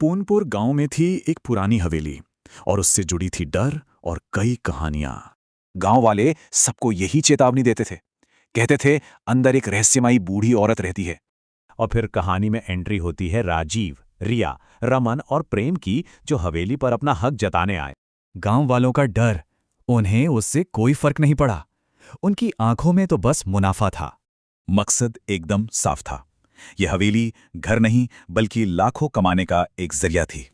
पूनपुर गांव में थी एक पुरानी हवेली और उससे जुड़ी थी डर और कई कहानियां। गांव वाले सबको यही चेतावनी देते थे। कहते थे अंदर एक रहस्यमयी बूढ़ी औरत रहती है। और फिर कहानी में एंट्री होती है राजीव, रिया, रमन और प्रेम की, जो हवेली पर अपना हक जताने आए। गांव वालों का डर, उन्हें उससे कोई फर्क नहीं पड़ा। उनकी आंखों में तो बस मुनाफा था। मकसद एकदम साफ था। यह हवेली घर नहीं बल्कि लाखों कमाने का एक जरिया थी।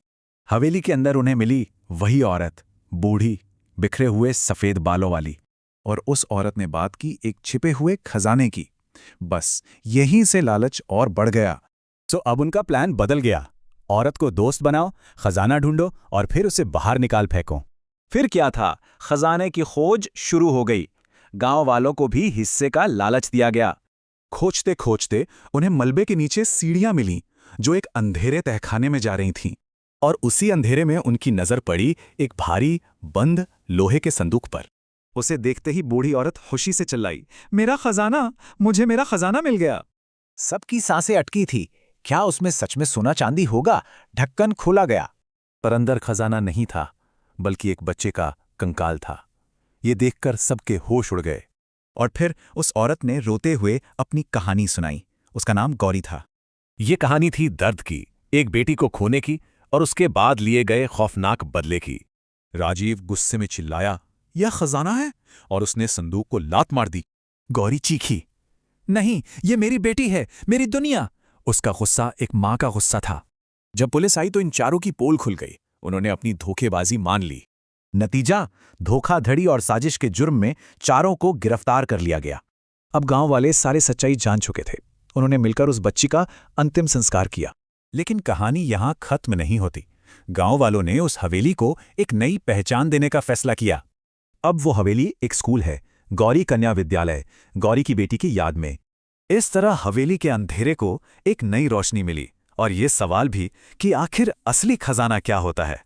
हवेली के अंदर उन्हें मिली वही औरत, बूढ़ी, बिखरे हुए सफेद बालों वाली। और उस औरत ने बात की एक छिपे हुए खजाने की। बस यहीं से लालच और बढ़ गया। तो अब उनका प्लान बदल गया। औरत को दोस्त बनाओ, खजाना ढूंढो और फिर उसे बाहर निकाल फेंको। फिर क्या था, खजाने की खोज शुरू हो गई। गांव वालों को भी हिस्से का लालच दिया गया। खोजते खोजते उन्हें मलबे के नीचे सीढ़ियां मिलीं जो एक अंधेरे तहखाने में जा रही थीं। और उसी अंधेरे में उनकी नजर पड़ी एक भारी बंद लोहे के संदूक पर। उसे देखते ही बूढ़ी औरत खुशी से चिल्लाई, मेरा खजाना, मुझे मेरा खजाना मिल गया। सबकी सांसें अटकी थी। क्या उसमें सच में सोना चांदी होगा? ढक्कन खोला गया, पर अंदर खजाना नहीं था, बल्कि एक बच्चे का कंकाल था। ये देखकर सबके होश उड़ गए। और फिर उस औरत ने रोते हुए अपनी कहानी सुनाई। उसका नाम गौरी था। ये कहानी थी दर्द की, एक बेटी को खोने की और उसके बाद लिए गए खौफनाक बदले की। राजीव गुस्से में चिल्लाया, यह खजाना है, और उसने संदूक को लात मार दी। गौरी चीखी, नहीं, ये मेरी बेटी है, मेरी दुनिया। उसका गुस्सा एक मां का गुस्सा था। जब पुलिस आई तो इन चारों की पोल खुल गई। उन्होंने अपनी धोखेबाजी मान ली। नतीजा, धोखाधड़ी और साजिश के जुर्म में चारों को गिरफ्तार कर लिया गया। अब गांव वाले सारे सच्चाई जान चुके थे। उन्होंने मिलकर उस बच्ची का अंतिम संस्कार किया। लेकिन कहानी यहां खत्म नहीं होती। गांव वालों ने उस हवेली को एक नई पहचान देने का फैसला किया। अब वो हवेली एक स्कूल है, गौरी कन्या विद्यालय, गौरी की बेटी की याद में। इस तरह हवेली के अंधेरे को एक नई रोशनी मिली, और ये सवाल भी कि आखिर असली खजाना क्या होता है।